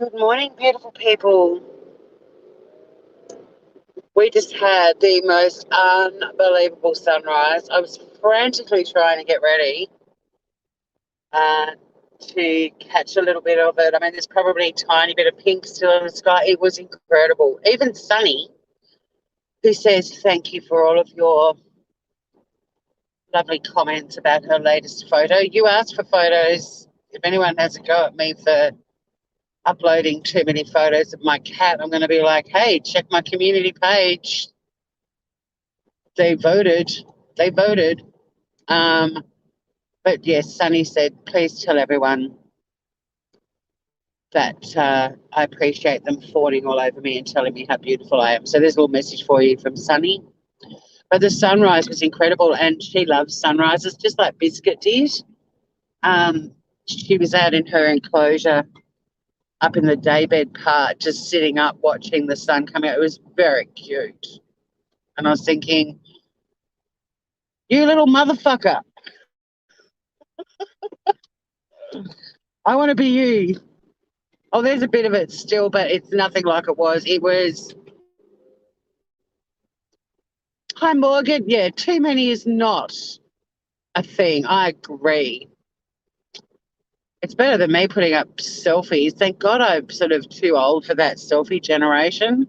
Good morning, beautiful people. We just had the most unbelievable sunrise. I was frantically trying to get ready uh, to catch a little bit of it. I mean, there's probably a tiny bit of pink still in the sky. It was incredible. Even Sunny, who says thank you for all of your lovely comments about her latest photo. You asked for photos. If anyone has a go at me for uploading too many photos of my cat, I'm going to be like, hey, check my community page. They voted. They voted. Um, but yes, Sunny said, please tell everyone that I appreciate them fawning all over me and telling me how beautiful I am. So there's a little message for you from Sunny. But the sunrise was incredible, and she loves sunrises, just like Biscuit did. She was out in her enclosure up in the daybed part, just sitting up watching the sun come out. It was very cute. And I was thinking, you little motherfucker, I want to be you. Oh, there's a bit of it still, but it's nothing like it was. It was, hi, Morgan. Yeah, too many is not a thing. I agree. It's better than me putting up selfies. Thank God I'm sort of too old for that selfie generation.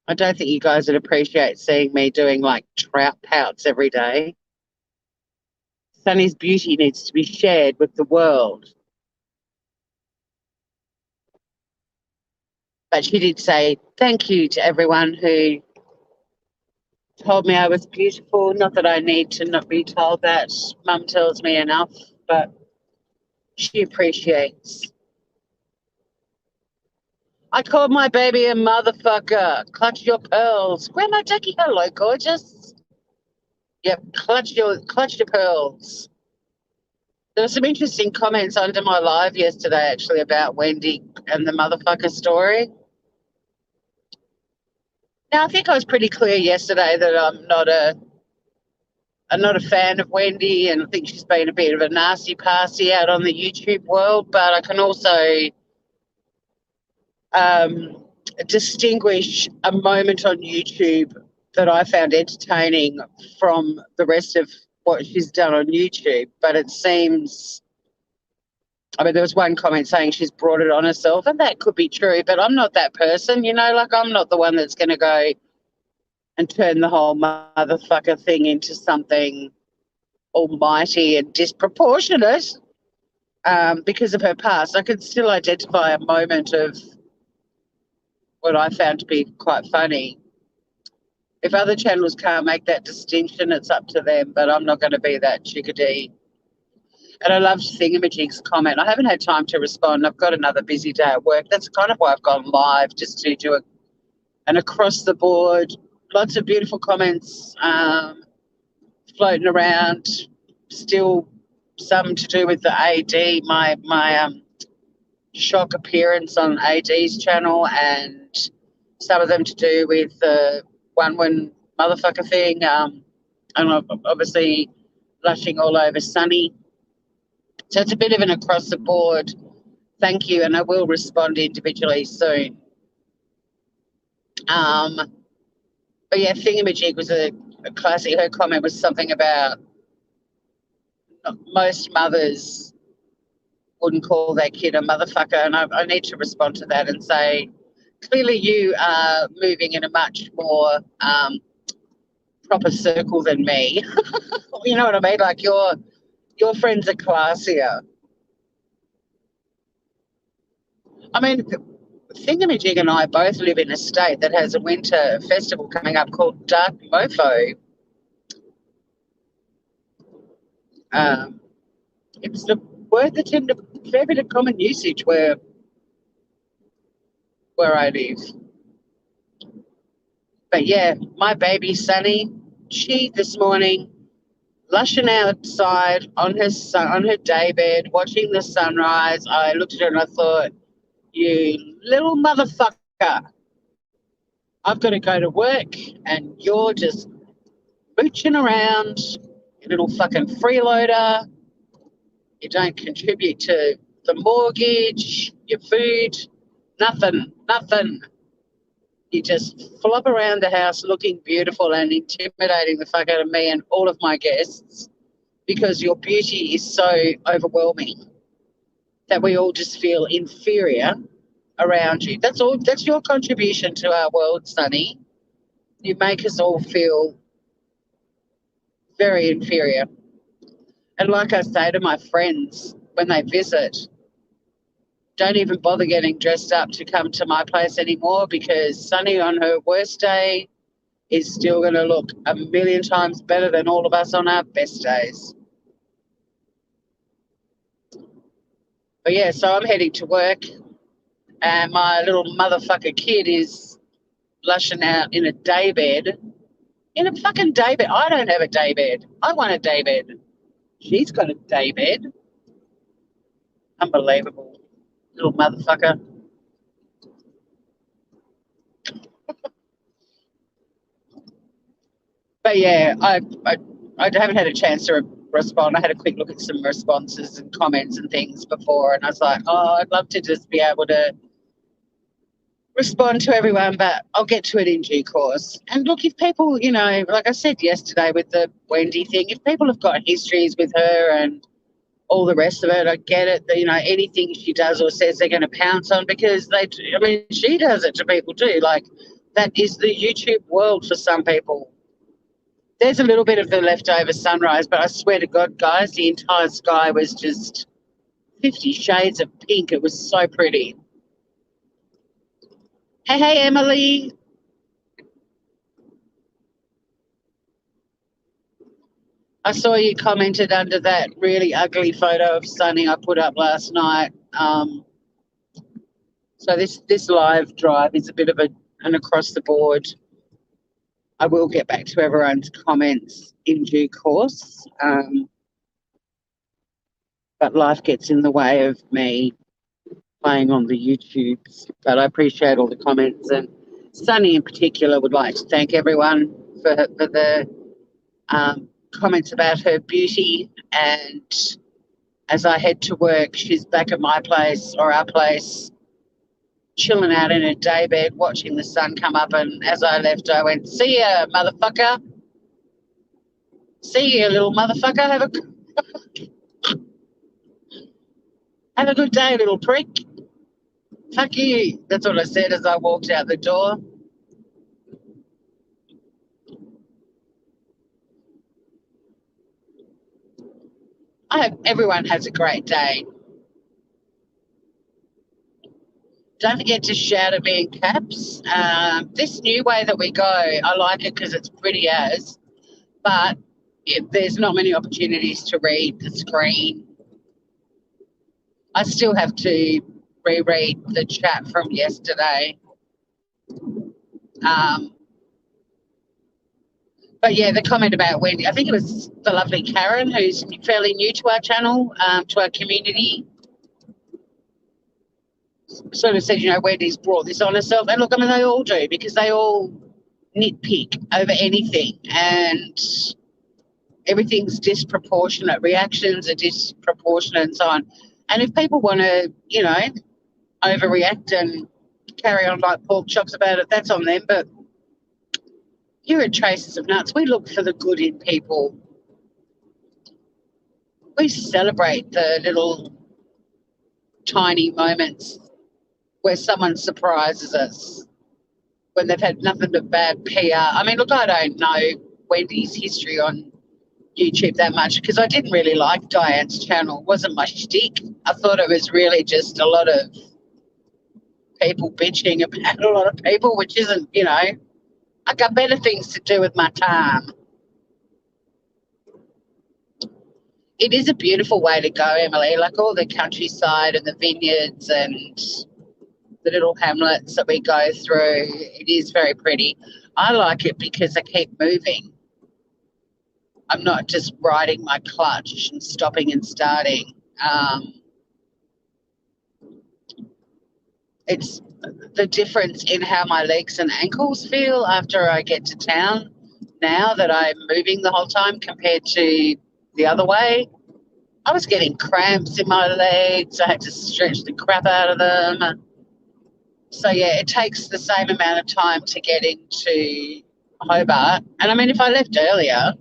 I don't think you guys would appreciate seeing me doing like trout pouts every day. Sunny's beauty needs to be shared with the world. But she did say thank you to everyone who told me I was beautiful. Not that I need to not be told that. Mum tells me enough, but she appreciates. I called my baby a motherfucker. Clutch your pearls. Grandma Jackie, hello, gorgeous. Yep, clutch your pearls. There were some interesting comments under my live yesterday, actually, about Wendy and the motherfucker story. Now, I think I was pretty clear yesterday that I'm not a fan of Wendy, and I think she's been a bit of a nasty passy out on the YouTube world. But I can also um, distinguish a moment on YouTube that I found entertaining from the rest of what she's done on YouTube. But it seems, I mean, there was one comment saying she's brought it on herself, and that could be true. But I'm not that person, like I'm not the one that's going to go and turn the whole motherfucker thing into something almighty and disproportionate because of her past. I could still identify a moment of what I found to be quite funny. If other channels can't make that distinction, it's up to them, but I'm not going to be that chickadee. And I loved Thingamajig's comment. I haven't had time to respond. I've got another busy day at work. That's kind of why I've gone live, just to do an across the board, lots of beautiful comments floating around, still some to do with the AD, my shock appearance on AD's channel, and some of them to do with the one motherfucker thing. And obviously blushing all over Sunny. So it's a bit of an across the board thank you, and I will respond individually soon. Um, but yeah, Thingamajig was a classic. Her comment was something about most mothers wouldn't call their kid a motherfucker, and I need to respond to that and say, clearly you are moving in a much more proper circle than me. You know what I mean? Like your friends are classier. I mean, Thingamajig and I both live in a state that has a winter festival coming up called Dark Mofo. Um, it's the word that's in a fair bit of common usage where I live. But yeah, my baby Sunny, she this morning lushing outside on her day bed, watching the sunrise. I looked at her and I thought, you little motherfucker, I've got to go to work and you're just mooching around, you little fucking freeloader. You don't contribute to the mortgage, your food, nothing. You just flop around the house looking beautiful and intimidating the fuck out of me and all of my guests because your beauty is so overwhelming that we all just feel inferior around you. That's all. That's your contribution to our world, Sunny. You make us all feel very inferior. And like I say to my friends when they visit, don't even bother getting dressed up to come to my place anymore because Sunny on her worst day is still going to look a million times better than all of us on our best days. But yeah, so I'm heading to work and my little motherfucker kid is lushing out in a day bed. In a fucking day bed. I don't have a day bed. I want a day bed. She's got a day bed. Unbelievable. Little motherfucker. But yeah, I haven't had a chance to respond. I had a quick look at some responses and comments and things before, and I was like, oh, I'd love to just be able to respond to everyone, but I'll get to it in due course. And look, if people, you know, like I said yesterday with the Wendy thing, if people have got histories with her and all the rest of it, I get it. That, you know, anything she does or says, they're going to pounce on because I mean, she does it to people too. Like that is the YouTube world for some people. There's a little bit of the leftover sunrise, but I swear to God, guys, the entire sky was just 50 shades of pink. It was so pretty. Hey, Emily. I saw you commented under that really ugly photo of Sunny I put up last night. So this live drive is a bit of an across the board. I will get back to everyone's comments in due course. But life gets in the way of me playing on the YouTubes. But I appreciate all the comments. And Sunny in particular would like to thank everyone for the comments about her beauty. And as I head to work, she's back at my place or our place, chilling out in her daybed, watching the sun come up. And as I left, I went, see ya, motherfucker. See ya, little motherfucker. Have a good day, little prick. Fuck you. That's what I said as I walked out the door. I hope everyone has a great day. Don't forget to shout at me in caps. This new way that we go, I like it because it's pretty as, but there's not many opportunities to read the screen. I still have to reread the chat from yesterday. But yeah, the comment about Wendy, I think it was the lovely Karen, who's fairly new to our channel, to our community, sort of said, you know, Wendy's brought this on herself. And look, I mean, they all do because they all nitpick over anything and everything's disproportionate. Reactions are disproportionate and so on. And if people want to, you know, overreact and carry on like pork chops about it, that's on them. But here at Traces of Nuts, we look for the good in people. We celebrate the little tiny moments where someone surprises us when they've had nothing but bad PR. I mean, look, I don't know Wendy's history on YouTube that much because I didn't really like Diane's channel. It wasn't my shtick. I thought it was really just a lot of people bitching about a lot of people, which isn't, you know, I got better things to do with my time. It is a beautiful way to go, Emily, like all the countryside and the vineyards and the little hamlets that we go through. It is very pretty. I like it because I keep moving. I'm not just riding my clutch and stopping and starting. It's the difference in how my legs and ankles feel after I get to town now that I'm moving the whole time compared to the other way. I was getting cramps in my legs. I had to stretch the crap out of them. So, yeah, it takes the same amount of time to get into Hobart. And I mean, if I left earlier,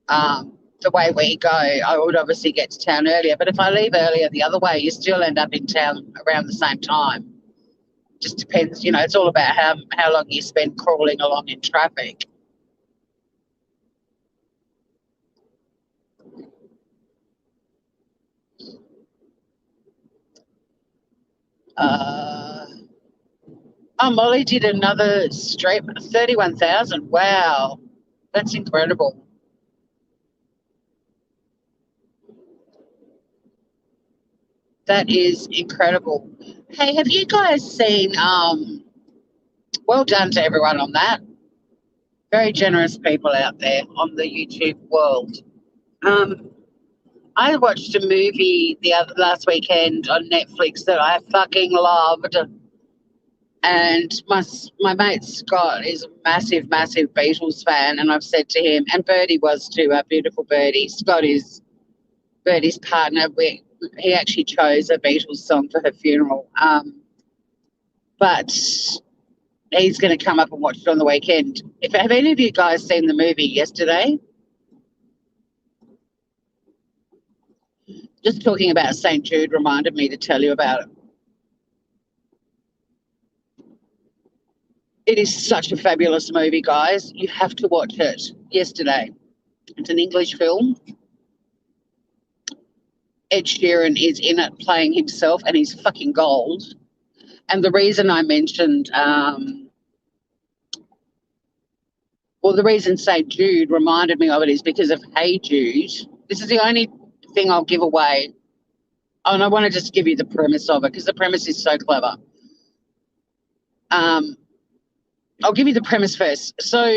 the way we go, I would obviously get to town earlier. But if I leave earlier the other way, you still end up in town around the same time. Just depends, it's all about how long you spend crawling along in traffic. Uh, oh, Molly did another stream, 31,000. Wow, that's incredible. That is incredible. Hey, have you guys seen? Well done to everyone on that. Very generous people out there on the YouTube world. Um, I watched a movie last weekend on Netflix that I fucking loved, and my mate Scott is a massive, massive Beatles fan, and I've said to him, and Birdie was too, our beautiful Birdie. Scott is Birdie's partner. He actually chose a Beatles song for her funeral, but he's going to come up and watch it on the weekend. Have any of you guys seen the movie Yesterday? Just talking about St. Jude reminded me to tell you about it. It is such a fabulous movie, guys. You have to watch it. Yesterday. It's an English film. Ed Sheeran is in it playing himself, and he's fucking gold. And the reason I mentioned, the reason St. Jude reminded me of it is because of Hey Jude. This is the only thing I'll give away. Oh, and I want to just give you the premise of it because the premise is so clever. I'll give you the premise first. So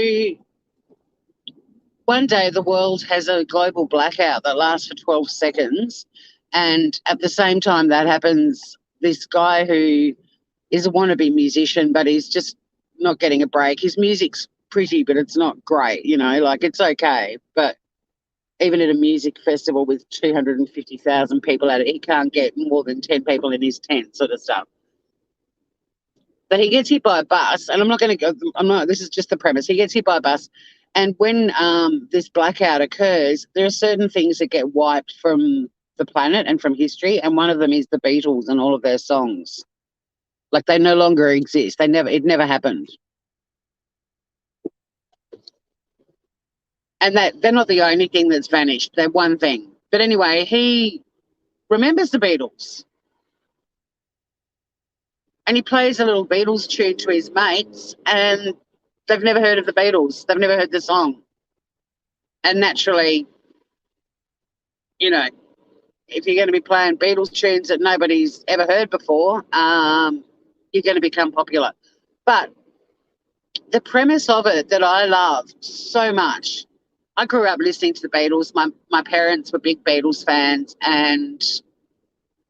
one day the world has a global blackout that lasts for 12 seconds. And at the same time that happens, this guy who is a wannabe musician, but he's just not getting a break. His music's pretty, but it's not great, it's okay. But even at a music festival with 250,000 people at it, he can't get more than 10 people in his tent, sort of stuff. But he gets hit by a bus, and this is just the premise. He gets hit by a bus, and when this blackout occurs, there are certain things that get wiped from the planet and from history, and one of them is the Beatles and all of their songs. Like, they no longer exist. It never happened. And that they're not the only thing that's vanished. They're one thing. But anyway, he remembers the Beatles. And he plays a little Beatles tune to his mates, and they've never heard of the Beatles. They've never heard the song. And naturally, if you're going to be playing Beatles tunes that nobody's ever heard before, you're going to become popular. But the premise of it that I loved so much, I grew up listening to the Beatles. My parents were big Beatles fans, and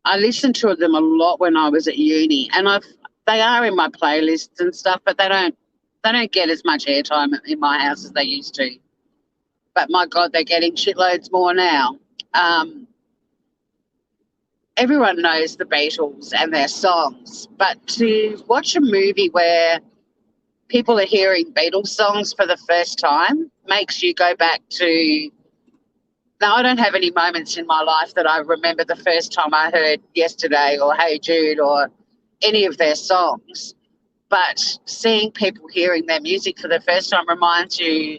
I listened to them a lot when I was at uni. And they are in my playlists and stuff, but they don't get as much airtime in my house as they used to. But my God, they're getting shitloads more now. Everyone knows the Beatles and their songs, but to watch a movie where people are hearing Beatles songs for the first time makes you go back to. Now, I don't have any moments in my life that I remember the first time I heard Yesterday or Hey Jude or any of their songs, but seeing people hearing their music for the first time reminds you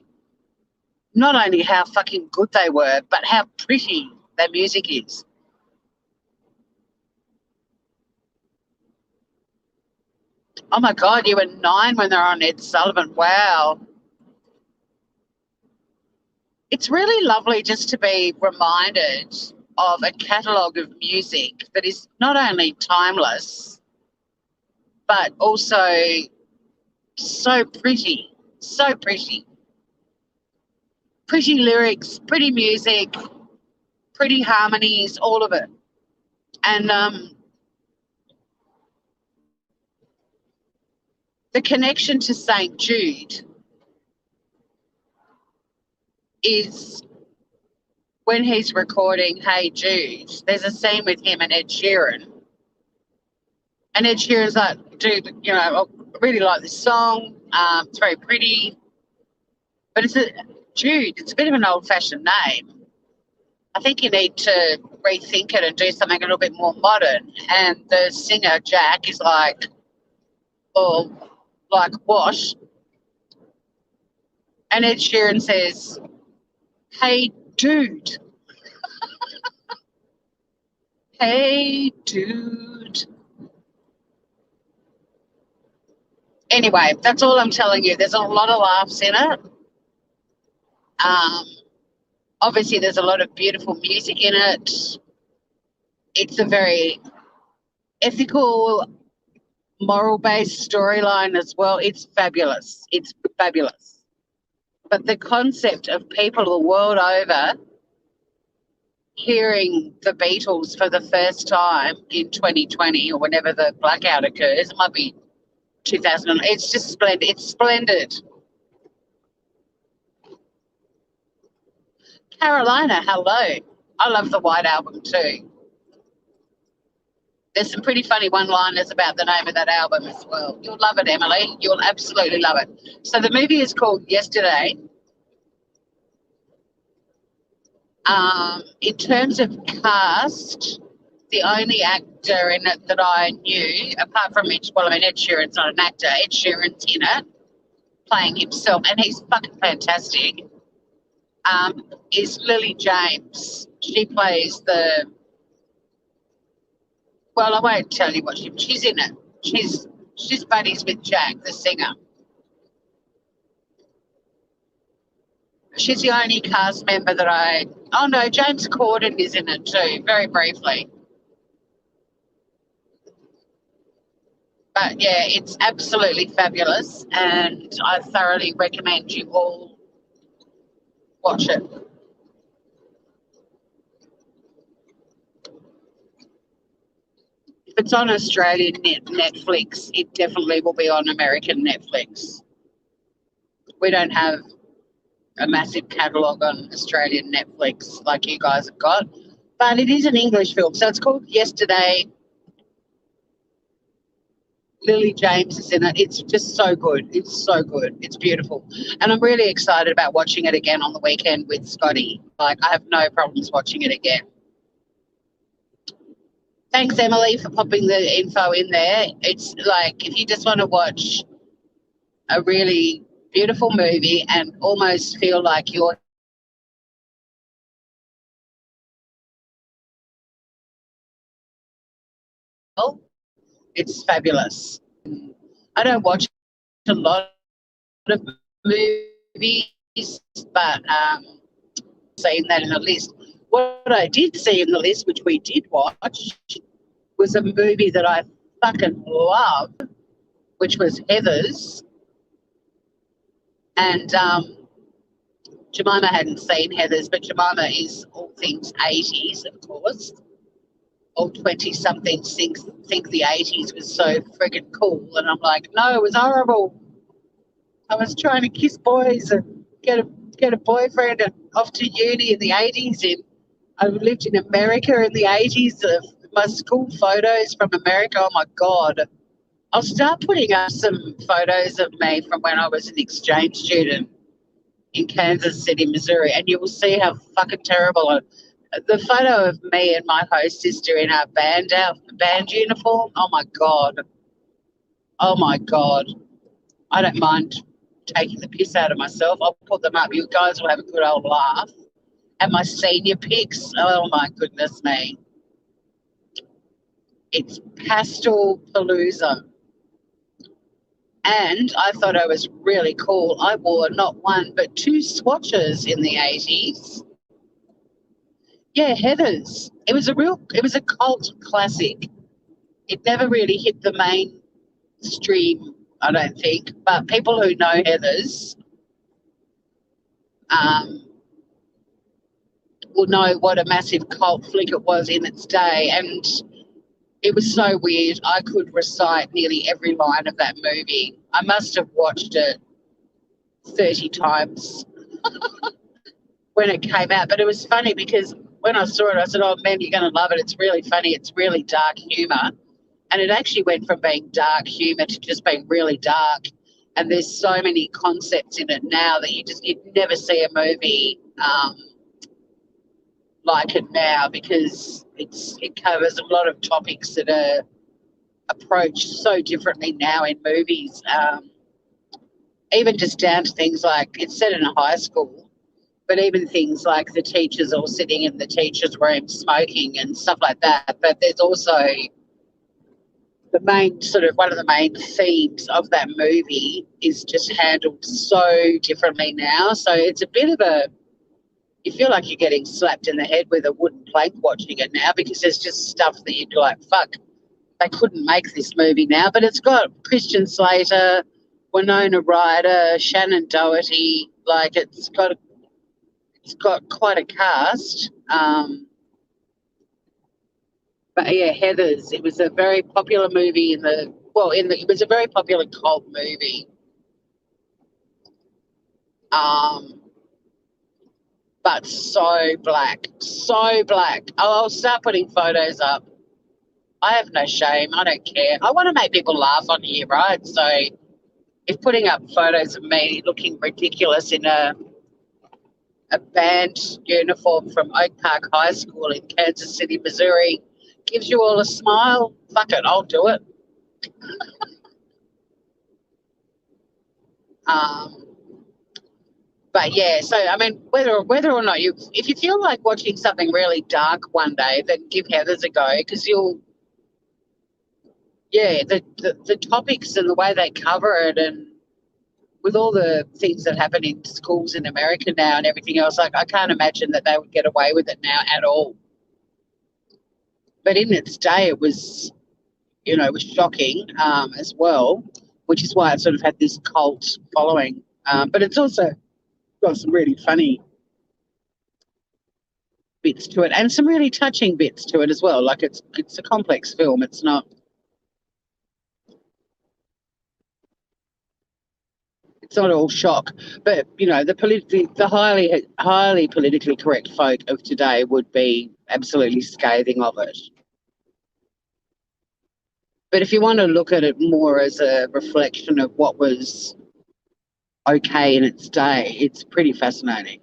not only how fucking good they were, but how pretty their music is. Oh my God, you were 9 when they were on Ed Sullivan. Wow. It's really lovely just to be reminded of a catalogue of music that is not only timeless, but also so pretty, so pretty. Pretty lyrics, pretty music, pretty harmonies, all of it. And the connection to St. Jude is when he's recording Hey Jude, there's a scene with him and Ed Sheeran. And Ed Sheeran's like, dude, I really like this song. It's very pretty. But Jude, it's a bit of an old-fashioned name. I think you need to rethink it and do something a little bit more modern. And the singer, Jack, is like, oh, like what? And Ed Sheeran says, hey, dude. Hey, dude. Anyway, that's all I'm telling you. There's a lot of laughs in it. Obviously, there's a lot of beautiful music in it. It's a very ethical, moral-based storyline as well. It's fabulous. It's fabulous. But the concept of people the world over hearing the Beatles for the first time in 2020 or whenever the blackout occurs, it might be 2000. It's just splendid. It's splendid. Carolina, hello. I love the White Album too. There's some pretty funny one-liners about the name of that album as well. You'll love it, Emily. You'll absolutely love it. So the movie is called Yesterday. In terms of cast, the only actor in it that I knew, apart from Ed Sheeran's not an actor. Ed Sheeran's in it, playing himself, and he's fucking fantastic. Is Lily James. She plays I won't tell you what she's in it. She's buddies with Jack, the singer. She's the only cast member that oh no, James Corden is in it too, very briefly. But yeah, it's absolutely fabulous and I thoroughly recommend you all watch it. If it's on Australian Netflix, it definitely will be on American Netflix. We don't have a massive catalogue on Australian Netflix like you guys have got. But it is an English film. So it's called Yesterday. Lily James is in it. It's just so good. It's so good. It's beautiful. And I'm really excited about watching it again on the weekend with Scotty. Like, I have no problems watching it again. Thanks, Emily, for popping the info in there. It's like if you just want to watch a really beautiful movie and almost feel like you're it's fabulous. I don't watch a lot of movies, but seeing that in the list. What I did see in the list, which we did watch, was a movie that I fucking love, which was Heathers. And Jemima hadn't seen Heathers, but Jemima is all things 80s, of course. All 20-somethings think the 80s was so friggin' cool. And I'm like, no, it was horrible. I was trying to kiss boys and get a boyfriend and off to uni in the 80s. And I lived in America in the 80s. My school photos from America, oh, my God. I'll start putting up some photos of me from when I was an exchange student in Kansas City, Missouri, and you will see how fucking terrible the photo of me and my host sister in our band uniform, oh, my God. Oh, my God. I don't mind taking the piss out of myself. I'll put them up. You guys will have a good old laugh. And my senior pics, oh, my goodness me. It's Pastel Palooza. And I thought I was really cool. I wore not one but two swatches in the 80s. Yeah, Heathers. It was a cult classic. It never really hit the mainstream, I don't think. But people who know Heathers will know what a massive cult flick it was in its day. And it was so weird. I could recite nearly every line of that movie. I must have watched it 30 times. when it came out. But it was funny because when I saw it, I said, "Oh man, you're going to love it. It's really funny. It's really dark humour." And it actually went from being dark humour to just being really dark. And there's so many concepts in it now that you'd never see a movie like it now, because it covers a lot of topics that are approached so differently now in movies. Even just down to things like, it's set in a high school, but even things like the teachers all sitting in the teachers' room smoking and stuff like that. But there's also the main sort of one of the main themes of that movie is just handled so differently now. So it's a bit of a, you feel like you're getting slapped in the head with a wooden plank watching it now, because there's just stuff that you'd be like, fuck, they couldn't make this movie now. But it's got Christian Slater, Winona Ryder, Shannon Doherty. Like, it's got quite a cast. But yeah, Heathers. It was a very popular movie it was a very popular cult movie. But so black, so black. I'll start putting photos up. I have no shame. I don't care. I want to make people laugh on here, right? So if putting up photos of me looking ridiculous in a band uniform from Oak Park High School in Kansas City, Missouri, gives you all a smile, fuck it, I'll do it. But yeah, so I mean, whether or not if you feel like watching something really dark one day, then give Heathers a go, because the topics and the way they cover it, and with all the things that happen in schools in America now and everything else, like I can't imagine that they would get away with it now at all. But in its day, it was, it was shocking as well, which is why it sort of had this cult following. But it's also got some really funny bits to it, and some really touching bits to it as well. Like, it's a complex film. It's not all shock, but the highly politically correct folk of today would be absolutely scathing of it. But if you want to look at it more as a reflection of what was okay in its day, it's pretty fascinating.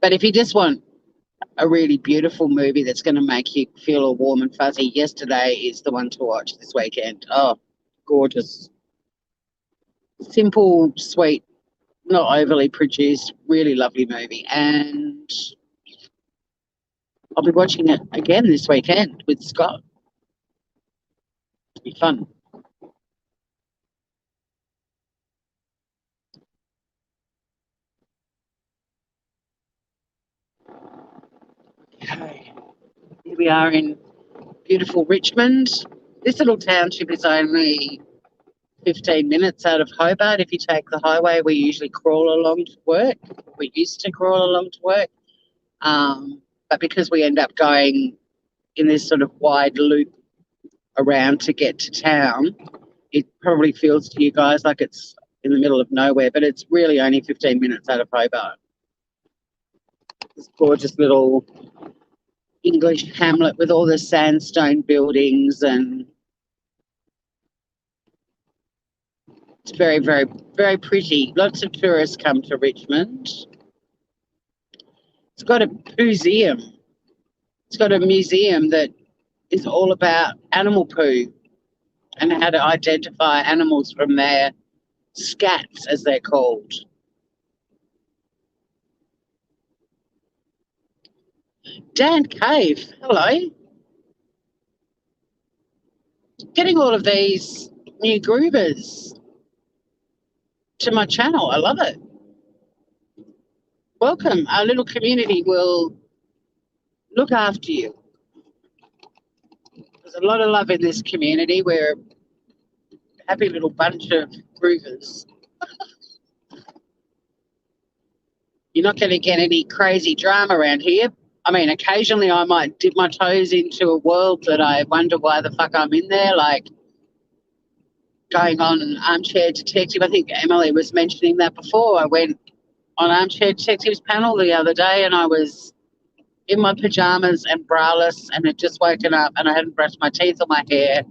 But if you just want a really beautiful movie that's going to make you feel all warm and fuzzy, Yesterday is the one to watch this weekend. Oh, gorgeous. Simple, sweet, not overly produced, really lovely movie. And I'll be watching it again this weekend with Scott. It'll be fun. Okay. Here we are in beautiful Richmond. This little township is only 15 minutes out of Hobart. If you take the highway, we usually crawl along to work. We used to crawl along to work. But because we end up going in this sort of wide loop around to get to town, it probably feels to you guys like it's in the middle of nowhere, but it's really only 15 minutes out of Hobart. This gorgeous little English hamlet with all the sandstone buildings, and it's very, very, very pretty. Lots of tourists come to Richmond. It's got a museum. It's got a museum that is all about animal poo and how to identify animals from their scats, as they're called. Dan Cave, hello. Getting all of these new groovers to my channel. I love it. Welcome. Our little community will look after you. There's a lot of love in this community. We're a happy little bunch of groovers. You're not going to get any crazy drama around here. I mean, occasionally I might dip my toes into a world that I wonder why the fuck I'm in there. Like, going on Armchair Detective. I think Emily was mentioning that before. I went on Armchair Detective's panel the other day and I was in my pajamas and braless and had just woken up and I hadn't brushed my teeth or my hair.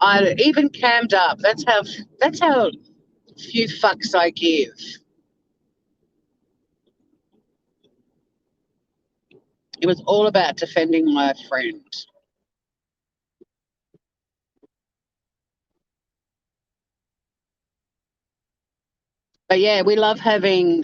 I even cammed up. That's how few fucks I give. It was all about defending my friend. But yeah, we love having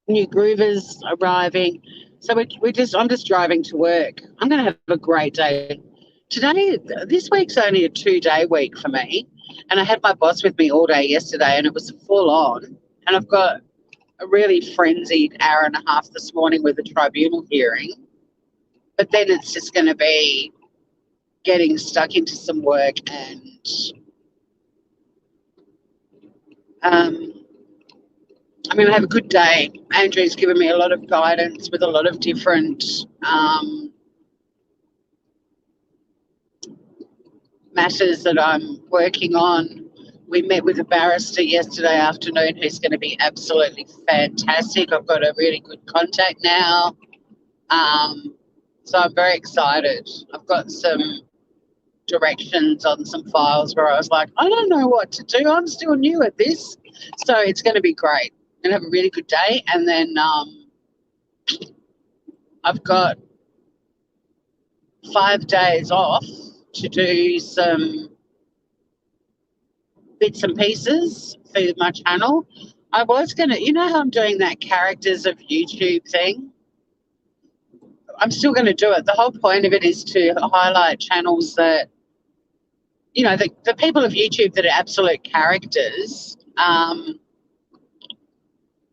new groovers arriving. So I'm just driving to work. I'm going to have a great day. Today, this week's only a 2-day week for me. And I had my boss with me all day yesterday and it was full on. And I've got a really frenzied hour and a half this morning with a tribunal hearing. But then it's just going to be getting stuck into some work and um, I'm going to have a good day. Andrew's given me a lot of guidance with a lot of different matters that I'm working on. We met with a barrister yesterday afternoon who's going to be absolutely fantastic. I've got a really good contact now. So I'm very excited. I've got some directions on some files where I was like, I don't know what to do. I'm still new at this. So it's going to be great. I'm going to have a really good day. And then I've got 5 days off to do some bits and pieces for my channel. I was going to, you know how I'm doing that characters of YouTube thing? I'm still going to do it. The whole point of it is to highlight channels that, you know, the people of YouTube that are absolute characters. I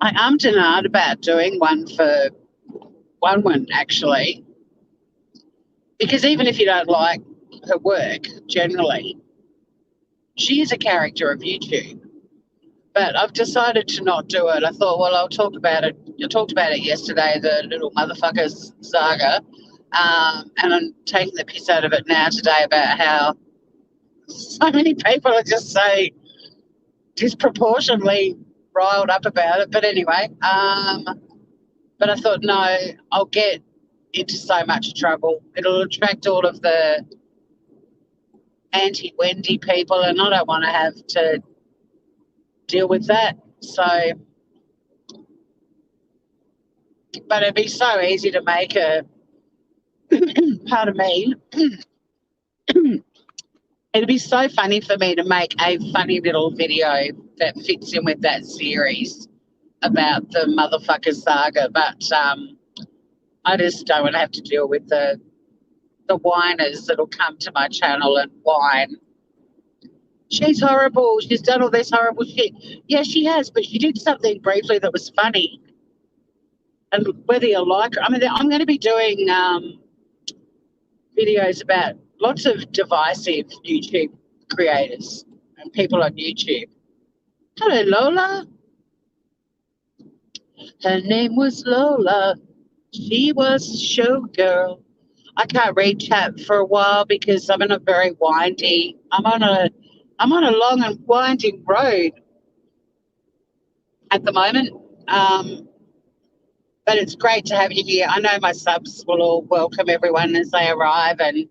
am denied about doing one for one actually, because even if you don't like her work generally, she is a character of YouTube. But I've decided to not do it. I thought, well, I'll talk about it. I talked about it yesterday, the little motherfuckers saga, and I'm taking the piss out of it now today about how so many people are just so disproportionately riled up about it. But anyway, but I thought, no, I'll get into so much trouble. It'll attract all of the anti-Wendy people, and I don't want to have to deal with that. So, but it'd be so easy to make a, pardon me, it'd be so funny for me to make a funny little video that fits in with that series about the motherfucker saga. But I just don't want to have to deal with the whiners that'll come to my channel and whine. She's horrible. She's done all this horrible shit. Yeah, she has, but she did something briefly that was funny. And whether you like her, I mean, I'm going to be doing videos about lots of divisive YouTube creators and people on YouTube. Hello, Lola. Her name was Lola. She was a showgirl. I can't read chat for a while because I'm on a very windy. I'm on a long and winding road at the moment. But it's great to have you here. I know my subs will all welcome everyone as they arrive and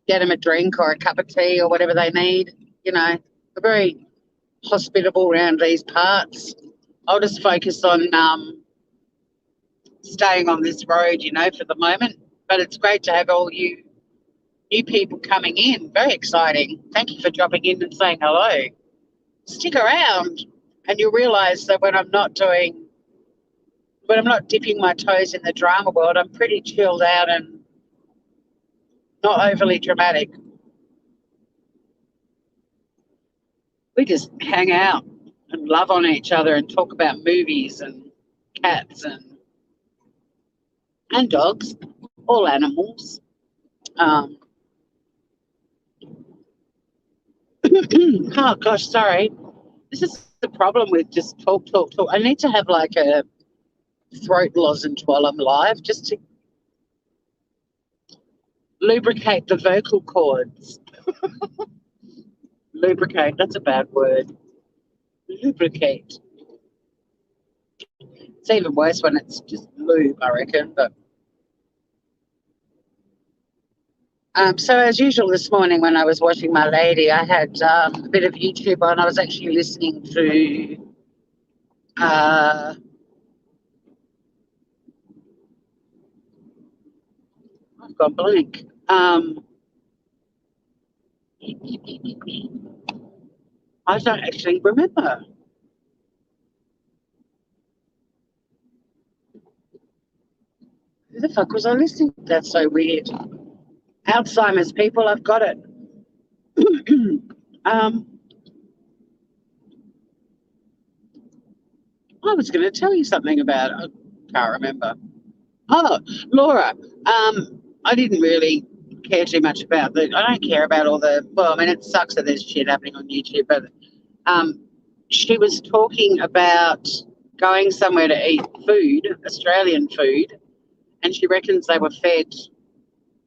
get them a drink or a cup of tea or whatever they need. You know, we're very hospitable around these parts. I'll just focus on staying on this road, you know, for the moment. But it's great to have all you new people coming in. Very exciting. Thank you for dropping in and saying hello. Stick around and you'll realise that when I'm not dipping my toes in the drama world, I'm pretty chilled out and not overly dramatic. We just hang out and love on each other and talk about movies and cats and dogs, all animals. Oh gosh, sorry. This is the problem with just talk. I need to have like a throat lozenge while I'm live just to lubricate the vocal cords. Lubricate, that's a bad word. Lubricate. It's even worse when it's just lube, I reckon. But so as usual this morning when I was watching my lady, I had a bit of YouTube on. I was actually listening to I've gone blank. I don't actually remember. Who the fuck was I listening to? That's so weird. Alzheimer's, people, I've got it. I was going to tell you something about it. I can't remember. Oh, Laura. I didn't really care too much about the. I don't care about all the. Well, I mean, it sucks that there's shit happening on YouTube, but she was talking about going somewhere to eat food, Australian food, and she reckons they were fed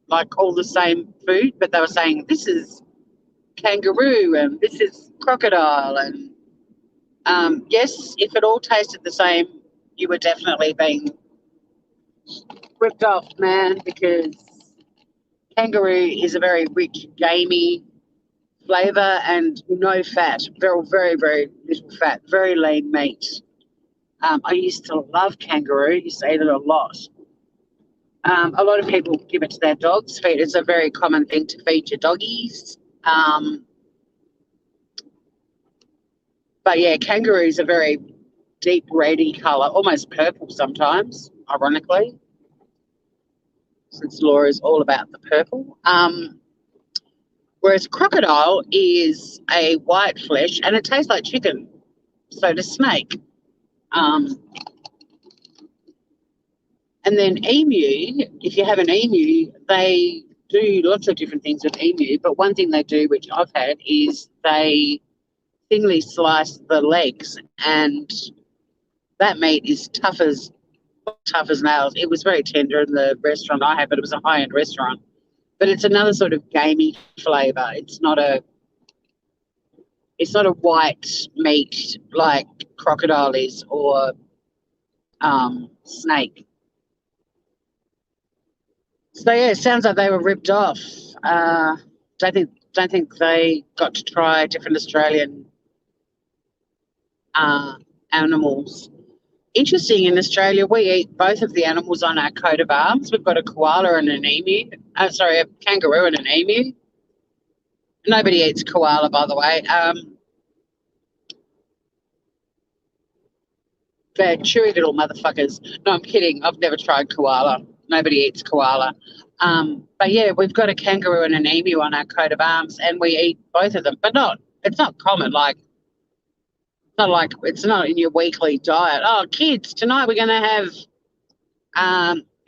like all the same food, but they were saying this is kangaroo and this is crocodile, and yes, if it all tasted the same, you were definitely being ripped off, man, because kangaroo is a very rich, gamey flavour and no fat, very, very, very little fat, very lean meat. I used to love kangaroo, used to eat it a lot. A lot of people give it to their dogs. It's a very common thing to feed your doggies. But yeah, kangaroo is a very deep reddy colour, almost purple sometimes, ironically, since Laura's all about the purple. Whereas crocodile is a white flesh and it tastes like chicken. So does snake. And then emu, if you have an emu, they do lots of different things with emu, but one thing they do, which I've had, is they thinly slice the legs, and that meat is tough as nails. It was very tender in the restaurant I had, but it was a high-end restaurant. But it's another sort of gamey flavour. It's not a white meat like crocodile is or snake. So yeah, it sounds like they were ripped off. Don't think they got to try different Australian animals. Interesting, in Australia, we eat both of the animals on our coat of arms. We've got a koala and an emu. A kangaroo and an emu. Nobody eats koala, by the way. They're chewy little motherfuckers. No, I'm kidding. I've never tried koala. Nobody eats koala. But yeah, we've got a kangaroo and an emu on our coat of arms, and we eat both of them. But it's not common. It's not in your weekly diet. Oh, kids, tonight we're going to have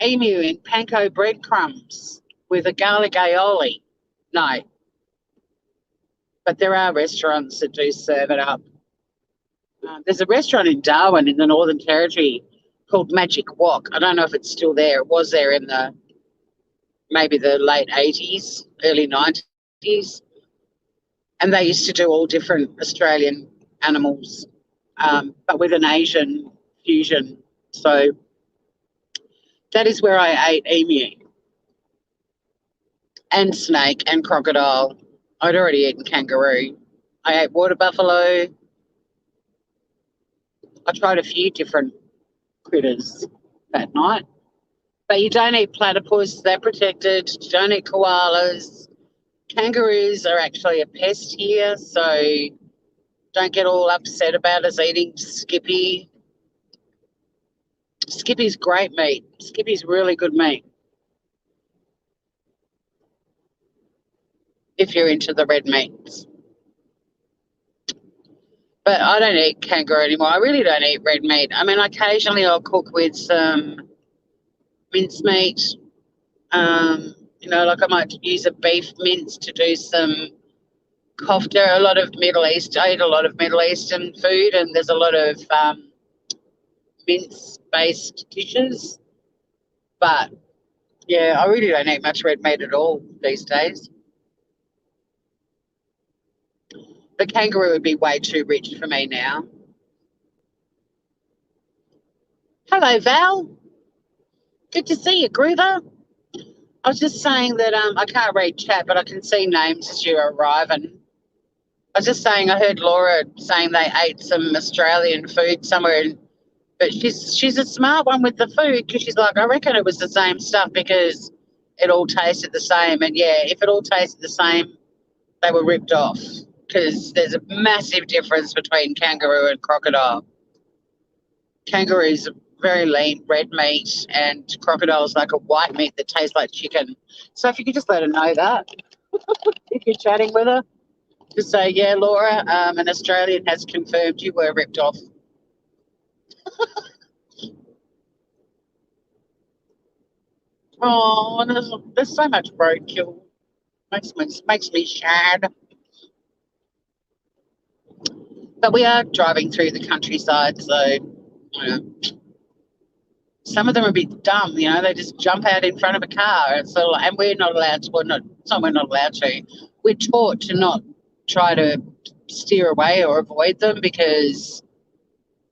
emu in panko breadcrumbs with a garlic aioli. No. But there are restaurants that do serve it up. There's a restaurant in Darwin in the Northern Territory called Magic Wok. I don't know if it's still there. It was there in maybe the late 80s, early 90s. And they used to do all different Australian animals, but with an Asian fusion. So that is where I ate emu and snake and crocodile. I'd already eaten kangaroo. I ate water buffalo. I tried a few different critters that night. But you don't eat platypus, they're protected. You don't eat koalas. Kangaroos are actually a pest here, so don't get all upset about us eating Skippy. Skippy's great meat. Skippy's really good meat. If you're into the red meats. But I don't eat kangaroo anymore. I really don't eat red meat. I mean, occasionally I'll cook with some mincemeat. Like I might use a beef mince to do some kofta. I eat a lot of Middle Eastern food, and there's a lot of mince-based dishes. But, yeah, I really don't eat much red meat at all these days. The kangaroo would be way too rich for me now. Hello, Val. Good to see you, Groover. I was just saying that I can't read chat, but I can see names as you arrive. And I was just saying I heard Laura saying they ate some Australian food somewhere, but she's a smart one with the food because she's like, I reckon it was the same stuff because it all tasted the same. And yeah, if it all tasted the same, they were ripped off because there's a massive difference between kangaroo and crocodile. Kangaroo's very lean red meat and crocodile's like a white meat that tastes like chicken. So if you could just let her know that if you're chatting with her, just say, yeah, Laura, an Australian has confirmed you were ripped off. Oh, there's so much roadkill. Makes me sad. But we are driving through the countryside, so you know, some of them are a bit dumb. You know, they just jump out in front of a car, and so and we're not allowed to. Well, not some we're not allowed to. We're taught to not try to steer away or avoid them because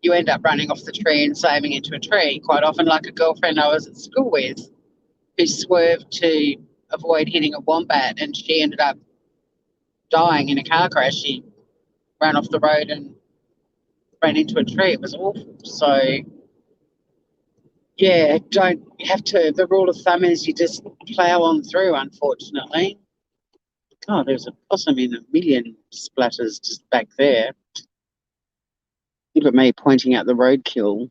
you end up running off the tree and saving into a tree. Quite often, like a girlfriend I was at school with, who swerved to avoid hitting a wombat, and she ended up dying in a car crash. She ran off the road and ran into a tree. It was awful. So, yeah, don't have to. The rule of thumb is you just plough on through, unfortunately. Oh, there's a possum in a million splatters just back there. Look at me pointing out the roadkill.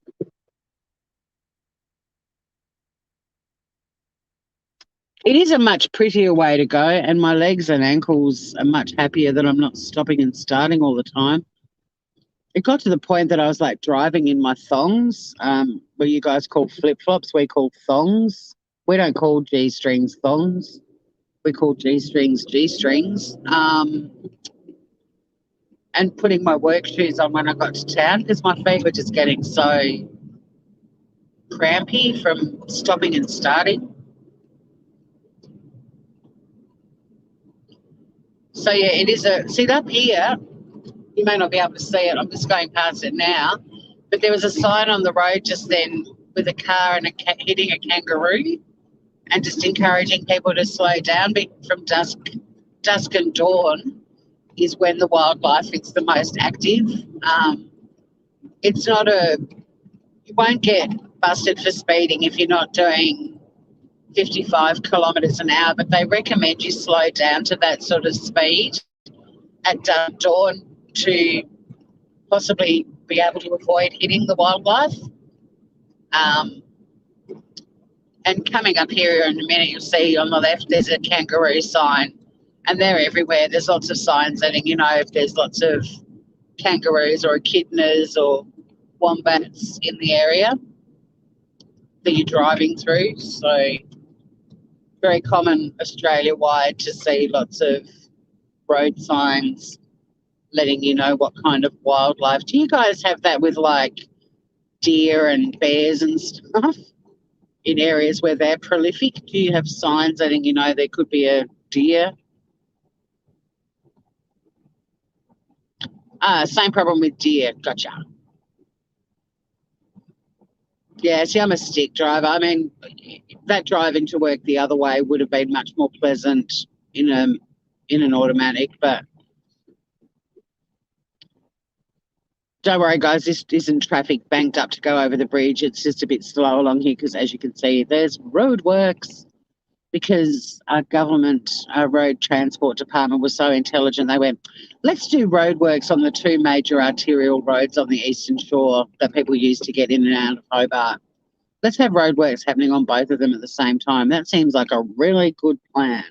It is a much prettier way to go, and my legs and ankles are much happier that I'm not stopping and starting all the time. It got to the point that I was like driving in my thongs, what you guys call flip-flops, we call thongs. We don't call G-strings thongs. We call G-strings G-strings. And putting my work shoes on when I got to town because my feet were just getting so crampy from stopping and starting. So, yeah, it is see up here, you may not be able to see it, I'm just going past it now, but there was a sign on the road just then with a car and hitting a kangaroo and just encouraging people to slow down from dusk and dawn is when the wildlife is the most active. It's not you won't get busted for speeding if you're not doing 55 kilometres an hour, but they recommend you slow down to that sort of speed at dawn to possibly be able to avoid hitting the wildlife. And coming up here in a minute, you'll see on the left there's a kangaroo sign, and they're everywhere. There's lots of signs letting you know if there's lots of kangaroos or echidnas or wombats in the area that you're driving through. So very common Australia-wide to see lots of road signs letting you know what kind of wildlife. Do you guys have that with like deer and bears and stuff in areas where they're prolific? Do you have signs letting you know there could be a deer? Same problem with deer. Gotcha. Yeah, see, I'm a stick driver. I mean, that drive into work the other way would have been much more pleasant in an automatic, but don't worry, guys, this isn't traffic banked up to go over the bridge. It's just a bit slow along here because, as you can see, there's roadworks because our government, our road transport department was so intelligent. They went, let's do roadworks on the two major arterial roads on the eastern shore that people use to get in and out of Hobart. Let's have roadworks happening on both of them at the same time. That seems like a really good plan.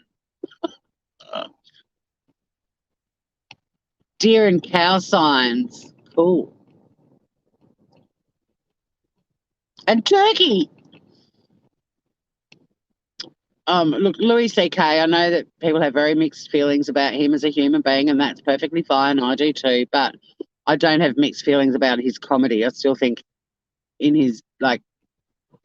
Deer and cow signs. Cool. And turkey. Look, Louis C.K., I know that people have very mixed feelings about him as a human being, and that's perfectly fine. I do too, but I don't have mixed feelings about his comedy. I still think in his,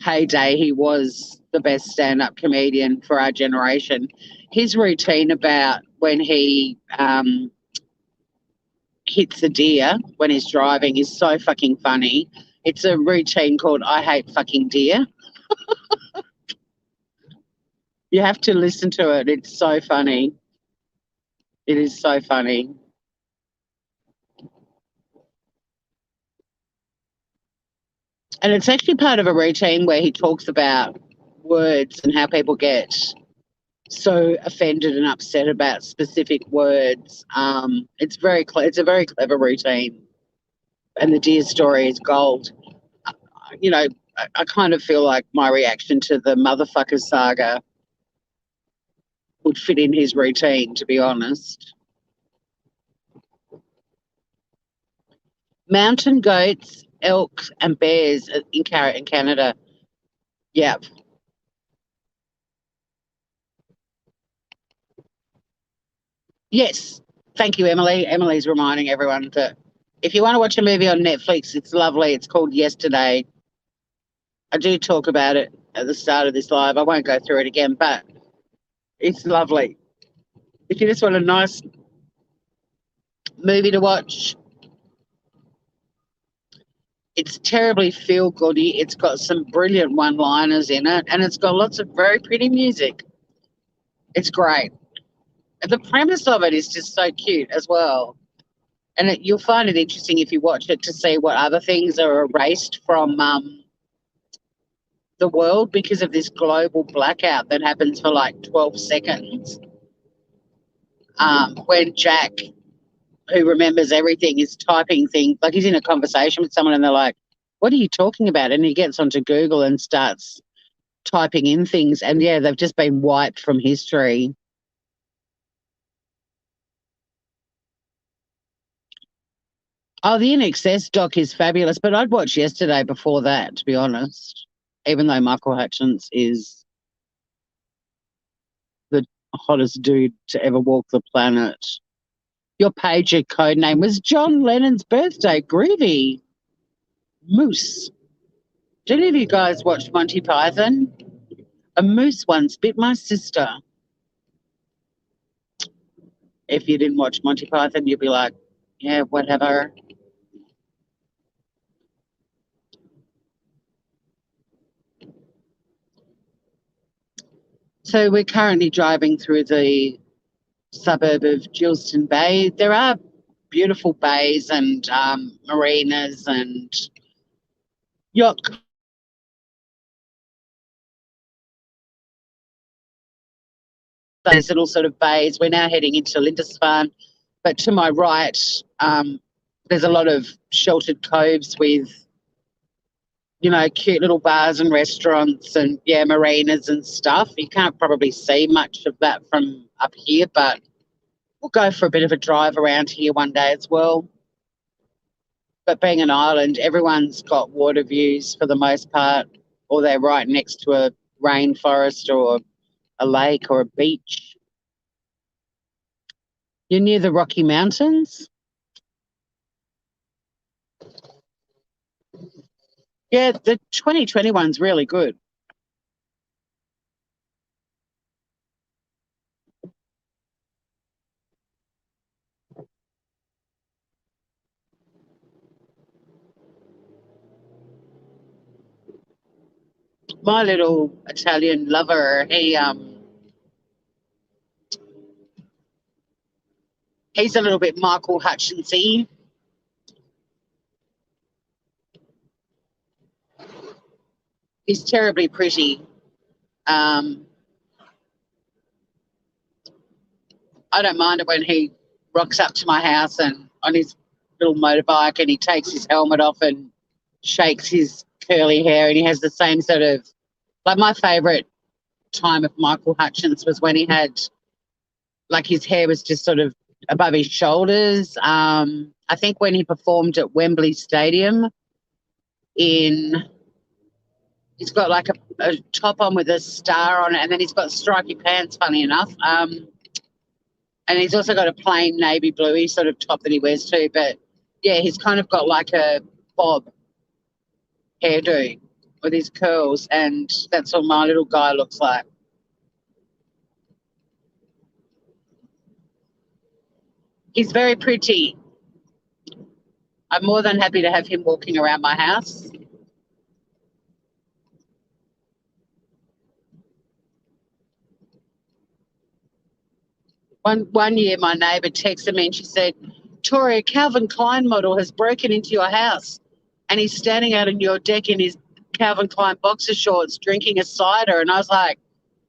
heyday, he was the best stand-up comedian for our generation. His routine about when he hits a deer when he's driving is so fucking funny. It's a routine called I Hate Fucking Deer. You have to listen to it. It's so funny. It is so funny. And it's actually part of a routine where he talks about words and how people get so offended and upset about specific words. It's it's a very clever routine, and the deer story is gold. You know, I kind of feel like my reaction to the motherfucker saga would fit in his routine, to be honest. Mountain goats, elk, and bears in Canada. Yep. Yes. Thank you, Emily. Emily's reminding everyone that if you want to watch a movie on Netflix, it's lovely. It's called Yesterday. I do talk about it at the start of this live. I won't go through it again, but it's lovely. If you just want a nice movie to watch, it's terribly feel goody. It's got some brilliant one liners in it, and it's got lots of very pretty music. It's great. The premise of it is just so cute as well. And you'll find it interesting if you watch it to see what other things are erased from the world because of this global blackout that happens for like 12 seconds. When Jack, who remembers everything, is typing things, like he's in a conversation with someone and they're like, what are you talking about? And he gets onto Google and starts typing in things. And yeah, they've just been wiped from history. Oh, the INXS doc is fabulous, but I'd watch Yesterday before that, to be honest, even though Michael Hutchence is the hottest dude to ever walk the planet. Your pager code name was John Lennon's birthday. Groovy. Moose. Do any of you guys watch Monty Python? A moose once bit my sister. If you didn't watch Monty Python, you'd be like, yeah, whatever. So we're currently driving through the suburb of Geilston Bay. There are beautiful bays and marinas and yacht. Those little sort of bays. We're now heading into Lindisfarne, but to my right, there's a lot of sheltered coves with, you know, cute little bars and restaurants and, yeah, marinas and stuff. You can't probably see much of that from up here, but we'll go for a bit of a drive around here one day as well. But being an island, everyone's got water views for the most part, or they're right next to a rainforest or a lake or a beach. You're near the Rocky Mountains? Yeah, the 2021's really good. My little Italian lover, he's a little bit Michael Hutchence-y. He's terribly pretty. I don't mind it when he rocks up to my house and on his little motorbike and he takes his helmet off and shakes his curly hair and he has the same sort of, like my favourite time of Michael Hutchence was when he had, like his hair was just sort of above his shoulders. I think when he performed at Wembley Stadium he's got like a top on with a star on it and then he's got stripy pants, funny enough. And he's also got a plain navy bluey sort of top that he wears too. But yeah, he's kind of got like a bob hairdo with his curls, and that's what my little guy looks like. He's very pretty. I'm more than happy to have him walking around my house. One year, my neighbour texted me and she said, "Tori, a Calvin Klein model has broken into your house, and he's standing out on your deck in his Calvin Klein boxer shorts, drinking a cider." And I was like,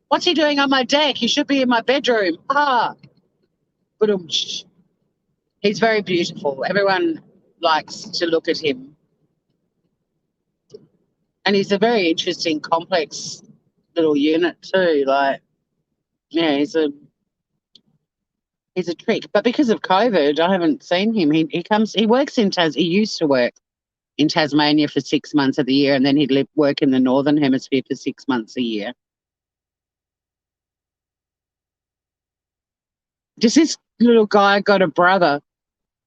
"What's he doing on my deck? He should be in my bedroom." But he's very beautiful. Everyone likes to look at him, and he's a very interesting, complex little unit too. Like, yeah, he's a trick. But because of COVID, I haven't seen him. He works in he used to work in Tasmania for 6 months of the year, and then he'd work in the Northern Hemisphere for 6 months a year. Does this little guy got a brother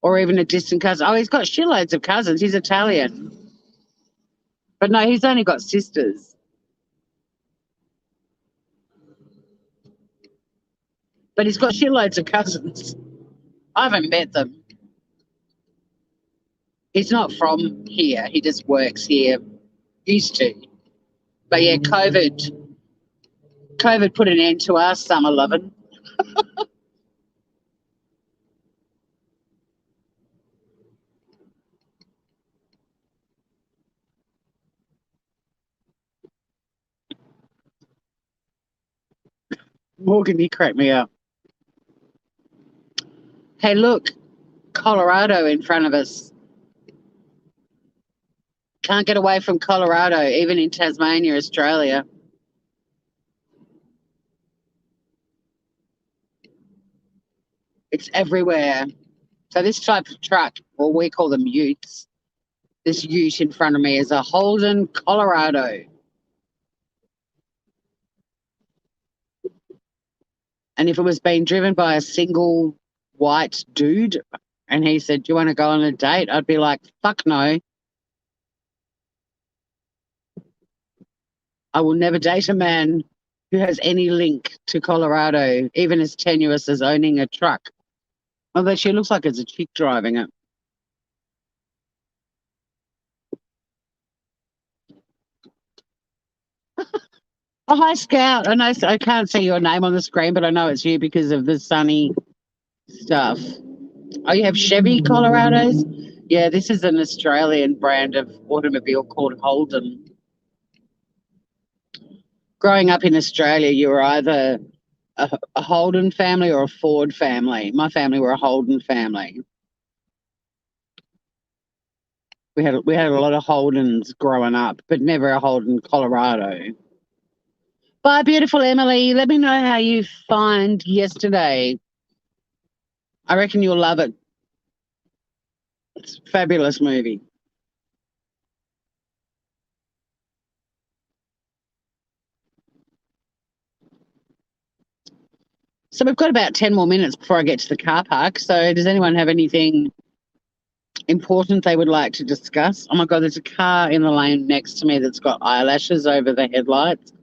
or even a distant cousin? Oh, he's got shitloads of cousins. He's Italian. But no, he's only got sisters. But he's got shitloads of cousins. I haven't met them. He's not from here. He just works here. Used to. But yeah, COVID put an end to our summer loving. Morgan, you crack me up. Hey, look, Colorado in front of us. Can't get away from Colorado, even in Tasmania, Australia. It's everywhere. So this type of truck, well, we call them utes. This ute in front of me is a Holden Colorado. And if it was being driven by a single white dude and he said, "Do you want to go on a date?" I'd be like, "Fuck no. I will never date a man who has any link to Colorado, even as tenuous as owning a truck." Although she looks like it's a chick driving it. Oh, hi, Scout. I know I can't see your name on the screen, but I know it's you because of the sunny stuff. Oh, you have Chevy Colorados? Yeah, this is an Australian brand of automobile called Holden. Growing up in Australia, you were either a Holden family or a Ford family. My family were a Holden family. We had a lot of Holdens growing up, but never a Holden Colorado. Bye, beautiful Emily. Let me know how you find yesterday. I reckon you'll love it. It's a fabulous movie. So we've got about 10 more minutes before I get to the car park. So does anyone have anything important they would like to discuss? Oh my God, there's a car in the lane next to me that's got eyelashes over the headlights.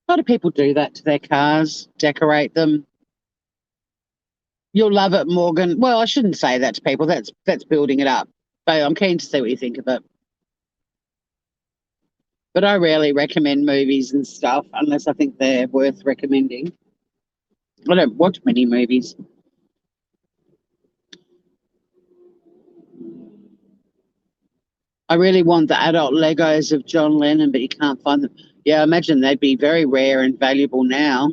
A lot of people do that to their cars, decorate them. You'll love it, Morgan. Well, I shouldn't say that to people. That's building it up. But I'm keen to see what you think of it. But I rarely recommend movies and stuff unless I think they're worth recommending. I don't watch many movies. I really want the adult Legos of John Lennon, but you can't find them. Yeah, I imagine they'd be very rare and valuable now.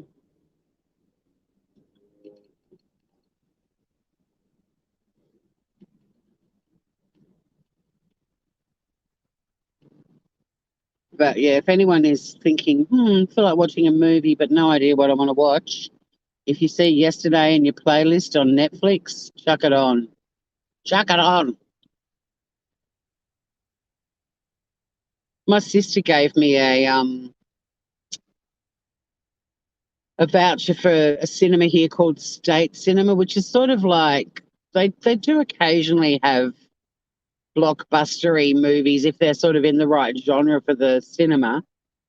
But yeah, if anyone is thinking, feel like watching a movie but no idea what I want to watch, if you see Yesterday in your playlist on Netflix, chuck it on. Chuck it on. My sister gave me a voucher for a cinema here called State Cinema, which is sort of like they do occasionally have blockbustery movies if they're sort of in the right genre for the cinema,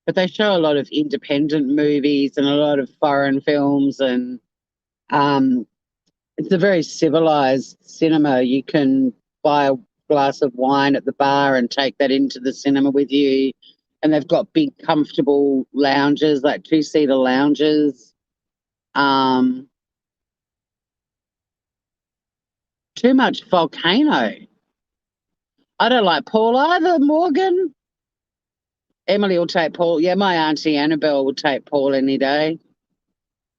but they show a lot of independent movies and a lot of foreign films and It's a very civilized cinema. You can buy a glass of wine at the bar and take that into the cinema with you. And they've got big, comfortable lounges, like two-seater lounges. Um, Too much Volcano. I don't like Paul either, Morgan. Emily will take Paul. Yeah, my auntie Annabelle would take Paul any day.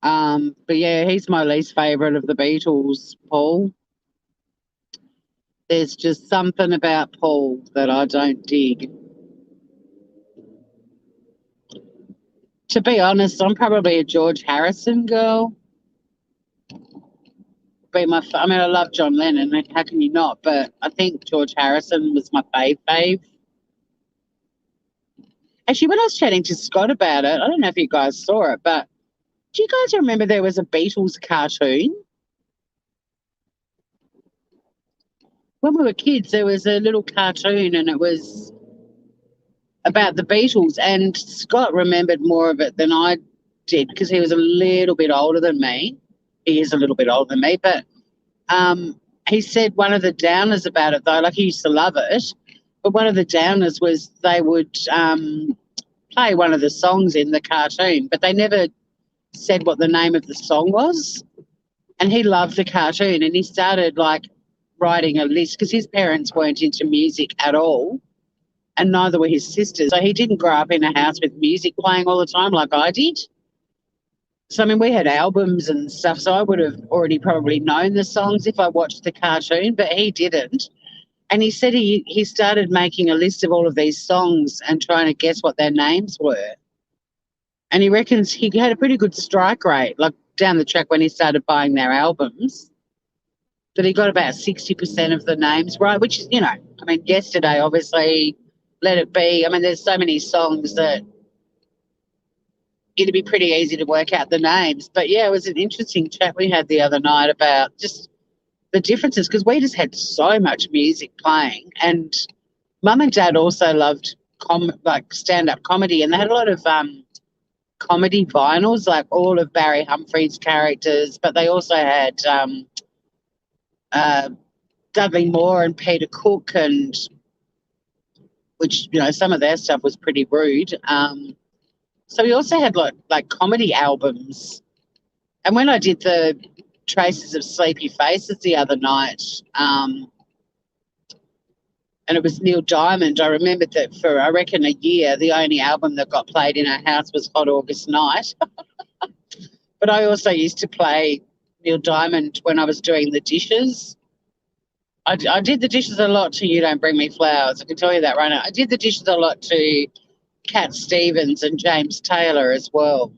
But yeah, he's my least favourite of the Beatles, Paul. There's just something about Paul that I don't dig. To be honest, I'm probably a George Harrison girl. I mean, I love John Lennon. How can you not? But I think George Harrison was my fave. Actually, when I was chatting to Scott about it, I don't know if you guys saw it, but do you guys remember there was a Beatles cartoon? When we were kids, there was a little cartoon and it was about the Beatles. And Scott remembered more of it than I did because he was a little bit older than me. He is a little bit older than me, but he said one of the downers about it, though, like he used to love it, but one of the downers was they would play one of the songs in the cartoon, but they never said what the name of the song was. And he loved the cartoon and he started like writing a list because his parents weren't into music at all and neither were his sisters. So he didn't grow up in a house with music playing all the time like I did. So, I mean, we had albums and stuff, so I would have already probably known the songs if I watched the cartoon, but he didn't. And he said he started making a list of all of these songs and trying to guess what their names were. And he reckons he had a pretty good strike rate, like down the track when he started buying their albums, that he got about 60% of the names right, which is, I mean, Yesterday, obviously, Let It Be. I mean, there's so many songs that it'd be pretty easy to work out the names. But yeah, it was an interesting chat we had the other night about just the differences because we just had so much music playing. And Mum and Dad also loved like stand-up comedy, and they had a lot of comedy vinyls, like all of Barry Humphries' characters, but they also had Dudley Moore and Peter Cook, and which some of their stuff was pretty rude. So we also had like comedy albums. And when I did the Traces of Sleepy Faces the other night, and it was Neil Diamond, I remembered that for, I reckon, a year, the only album that got played in our house was Hot August Night. But I also used to play Neil Diamond when I was doing the dishes. I did the dishes a lot to You Don't Bring Me Flowers. I can tell you that right now. I did the dishes a lot to Cat Stevens and James Taylor as well.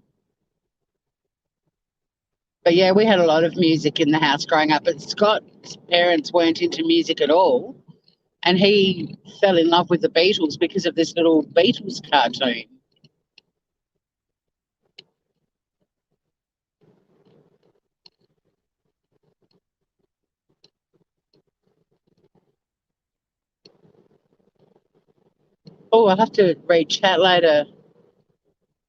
But yeah, we had a lot of music in the house growing up. But Scott's parents weren't into music at all. And he fell in love with the Beatles because of this little Beatles cartoon. Oh, I'll have to read chat later.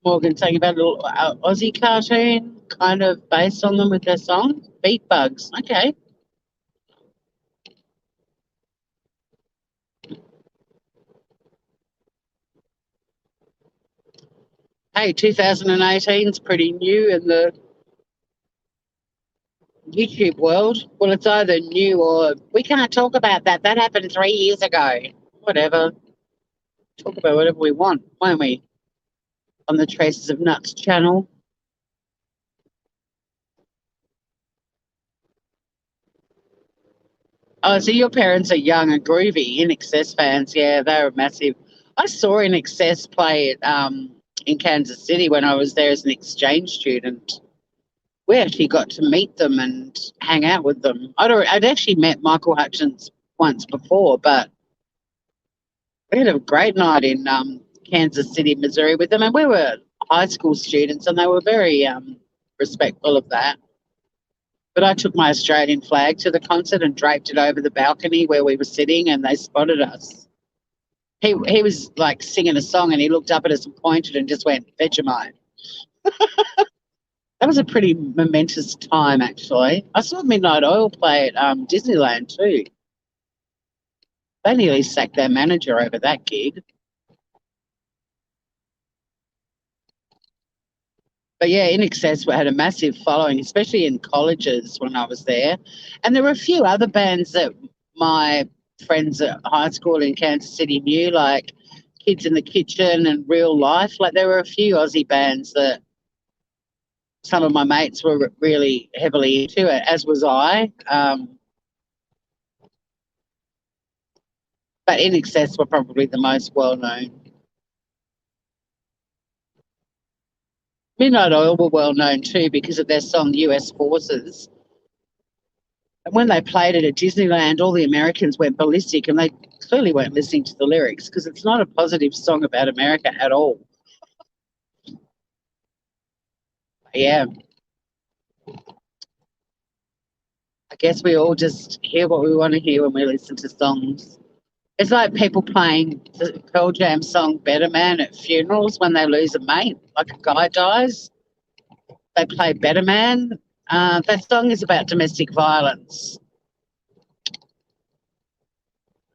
Morgan saying about a little Aussie cartoon kind of based on them with their song. Beat Bugs. Okay. Hey, 2018 is pretty new in the YouTube world. Well, it's either new or we can't talk about that. That happened 3 years ago. Whatever. Talk about whatever we want, won't we? On the Traces of Nuts channel. Oh, so your parents are young and groovy, INXS fans. Yeah, they were massive. I saw INXS play in Kansas City when I was there as an exchange student. We actually got to meet them and hang out with them. I'd actually met Michael Hutchence once before, but we had a great night in Kansas City, Missouri with them. And we were high school students and they were very respectful of that. But I took my Australian flag to the concert and draped it over the balcony where we were sitting and they spotted us. He was like singing a song and he looked up at us and pointed and just went, Vegemite. That was a pretty momentous time, actually. I saw Midnight Oil play at Disneyland too. They nearly sacked their manager over that gig. But yeah, In Excess had a massive following, especially in colleges when I was there. And there were a few other bands that my friends at high school in Kansas City knew, like Kids in the Kitchen and Real Life. Like there were a few Aussie bands that some of my mates were really heavily into it, as was I. But In Excess were probably the most well-known. Midnight Oil were well-known too because of their song US Forces. And when they played it at Disneyland, all the Americans went ballistic and they clearly weren't listening to the lyrics because it's not a positive song about America at all. Yeah. I guess we all just hear what we want to hear when we listen to songs. It's like people playing the Pearl Jam song Better Man at funerals when they lose a mate, like a guy dies. They play Better Man. That song is about domestic violence.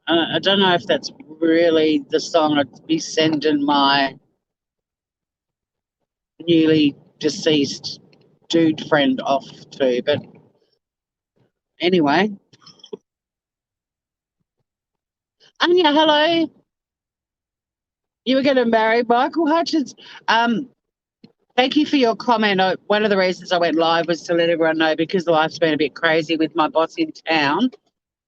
I don't know if that's really the song I'd be sending my newly deceased dude friend off to, but anyway. Anya, hello. You were going to marry Michael Hutchence. Thank you for your comment. One of the reasons I went live was to let everyone know because life's been a bit crazy with my boss in town.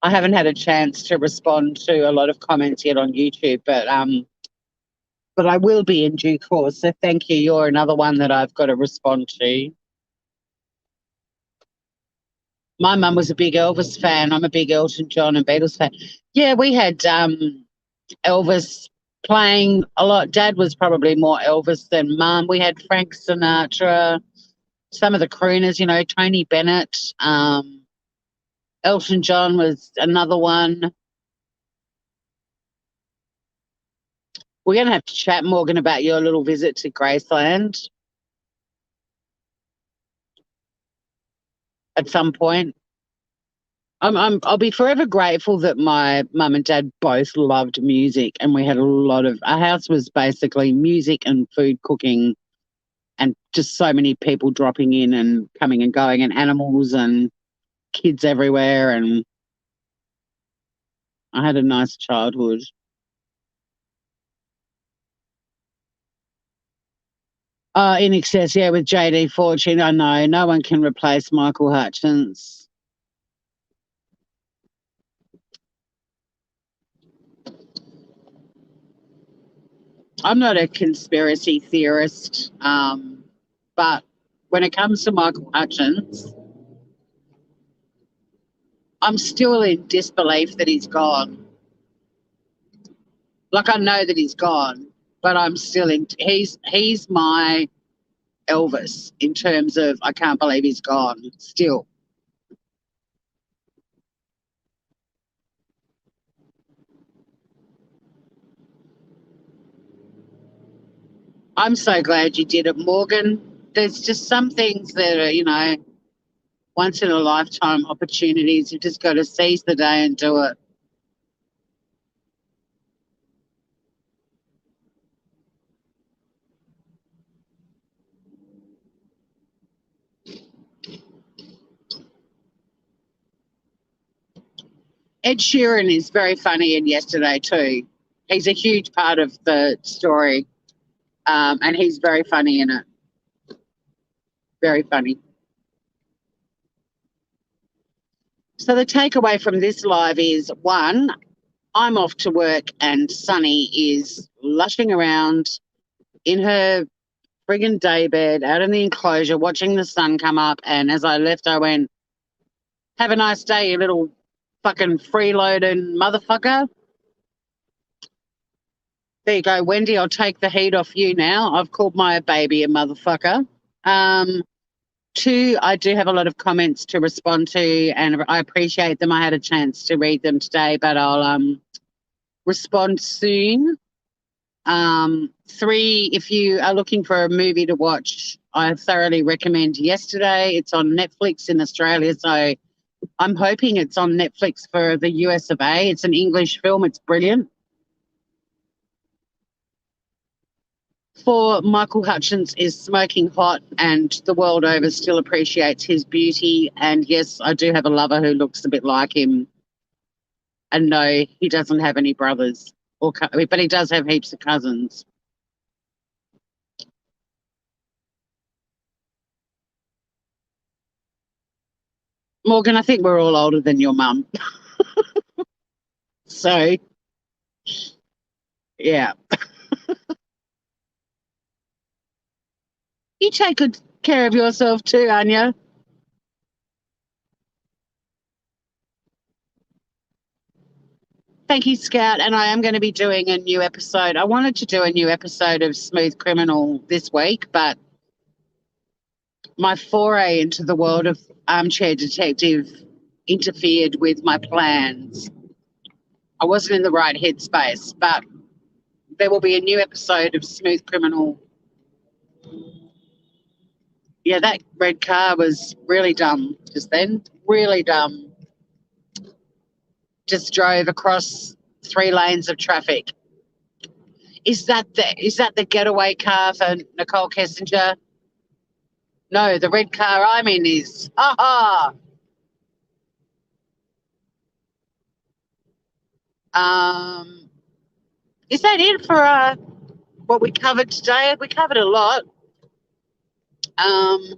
I haven't had a chance to respond to a lot of comments yet on YouTube, but I will be in due course. So thank you. You're another one that I've got to respond to. My mum was a big Elvis fan. I'm a big Elton John and Beatles fan. Yeah, we had Elvis playing a lot. Dad was probably more Elvis than Mum. We had Frank Sinatra, some of the crooners, Tony Bennett. Elton John was another one. We're going to have to chat, Morgan, about your little visit to Graceland at some point. I'll be forever grateful that my mum and dad both loved music, and we had our house was basically music and food cooking, and just so many people dropping in and coming and going, and animals and kids everywhere, and I had a nice childhood. In Excess, yeah, with JD Fortune. I know no one can replace Michael Hutchence. I'm not a conspiracy theorist, but when it comes to Michael Hutchence, I'm still in disbelief that he's gone. Like I know that he's gone, but I'm still in. He's my Elvis in terms of I can't believe he's gone. Still, I'm so glad you did it, Morgan. There's just some things that are, once in a lifetime opportunities. You've just got to seize the day and do it. Ed Sheeran is very funny in Yesterday too. He's a huge part of the story, and he's very funny in it. Very funny. So the takeaway from this live is, one, I'm off to work and Sunny is lushing around in her friggin' daybed out in the enclosure watching the sun come up, and as I left I went, have a nice day, you little fucking freeloading motherfucker. There you go, Wendy. I'll take the heat off you now. I've called my baby a motherfucker. Two, I do have a lot of comments to respond to, and I appreciate them. I had a chance to read them today, but I'll respond soon. Three, if you are looking for a movie to watch I thoroughly recommend Yesterday. It's on Netflix in Australia, so I'm hoping it's on Netflix for the US of A. It's an English film. It's brilliant. For Michael Hutchins is smoking hot, and the world over still appreciates his beauty. And yes, I do have a lover who looks a bit like him. And no, he doesn't have any brothers, but he does have heaps of cousins. Morgan, I think we're all older than your mum. So, yeah. You take good care of yourself too, Anya. Thank you, Scout. And I am going to be doing a new episode. I wanted to do a new episode of Smooth Criminal this week, but my foray into the world of Armchair Detective interfered with my plans. I wasn't in the right headspace, but there will be a new episode of Smooth Criminal. Yeah, that red car was really dumb just then. Really dumb. Just drove across 3 lanes of traffic. Is that the getaway car for Nicole Kessinger? No, the red car I'm in is. Ha ha. Is that it for what we covered today? We covered a lot. Um,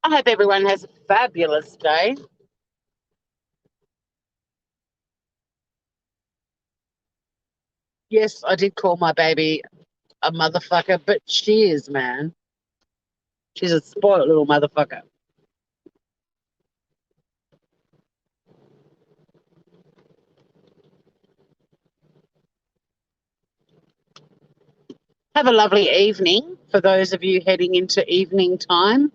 I hope everyone has a fabulous day. Yes, I did call my baby a motherfucker, but she is, man. She's a spoiled little motherfucker. Have a lovely evening for those of you heading into evening time.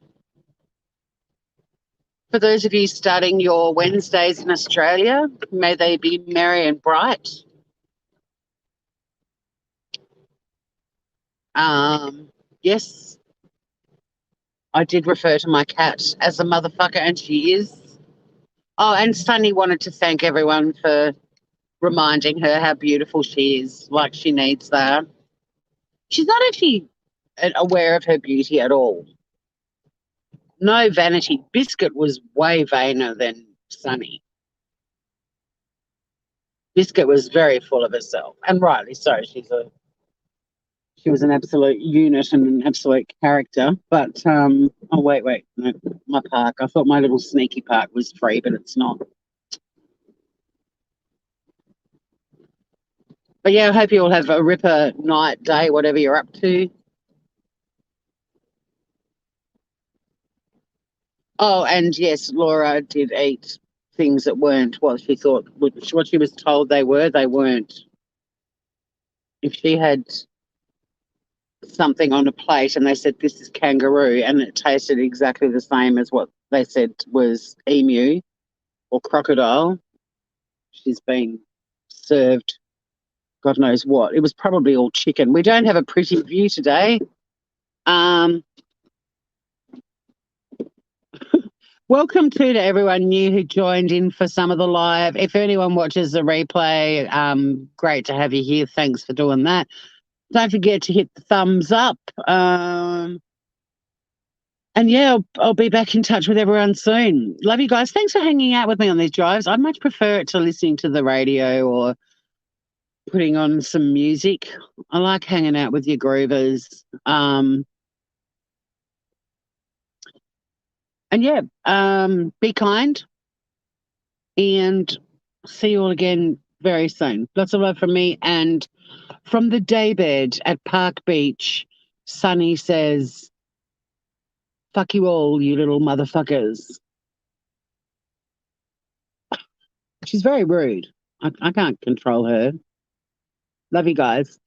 For those of you starting your Wednesdays in Australia, may they be merry and bright. Yes, I did refer to my cat as a motherfucker, and she is. Oh, and Sunny wanted to thank everyone for reminding her how beautiful she is, like she needs that. She's not actually aware of her beauty at all. No vanity. Biscuit was way vainer than Sunny. Biscuit was very full of herself, and rightly so. She was an absolute unit and an absolute character. But oh wait, no, my park. I thought my little sneaky park was free, but it's not. But yeah, I hope you all have a ripper night, day, whatever you're up to. Oh, and yes, Laura did eat things that weren't what she thought, what she was told they were. They weren't. If she had something on a plate and they said this is kangaroo and it tasted exactly the same as what they said was emu or crocodile, she's been served God knows what. It was probably all chicken. We don't have a pretty view today. Welcome to everyone new who joined in for some of the live. If anyone watches the replay, great to have you here. Thanks for doing that. Don't forget to hit the thumbs up. And yeah, I'll be back in touch with everyone soon. Love you guys. Thanks for hanging out with me on these drives. I much prefer it to listening to the radio or putting on some music. I like hanging out with your groovers. And yeah, be kind and see you all again very soon. Lots of love from me. And from the daybed at Park Beach, Sunny says, fuck you all, you little motherfuckers. She's very rude. I can't control her. Love you guys.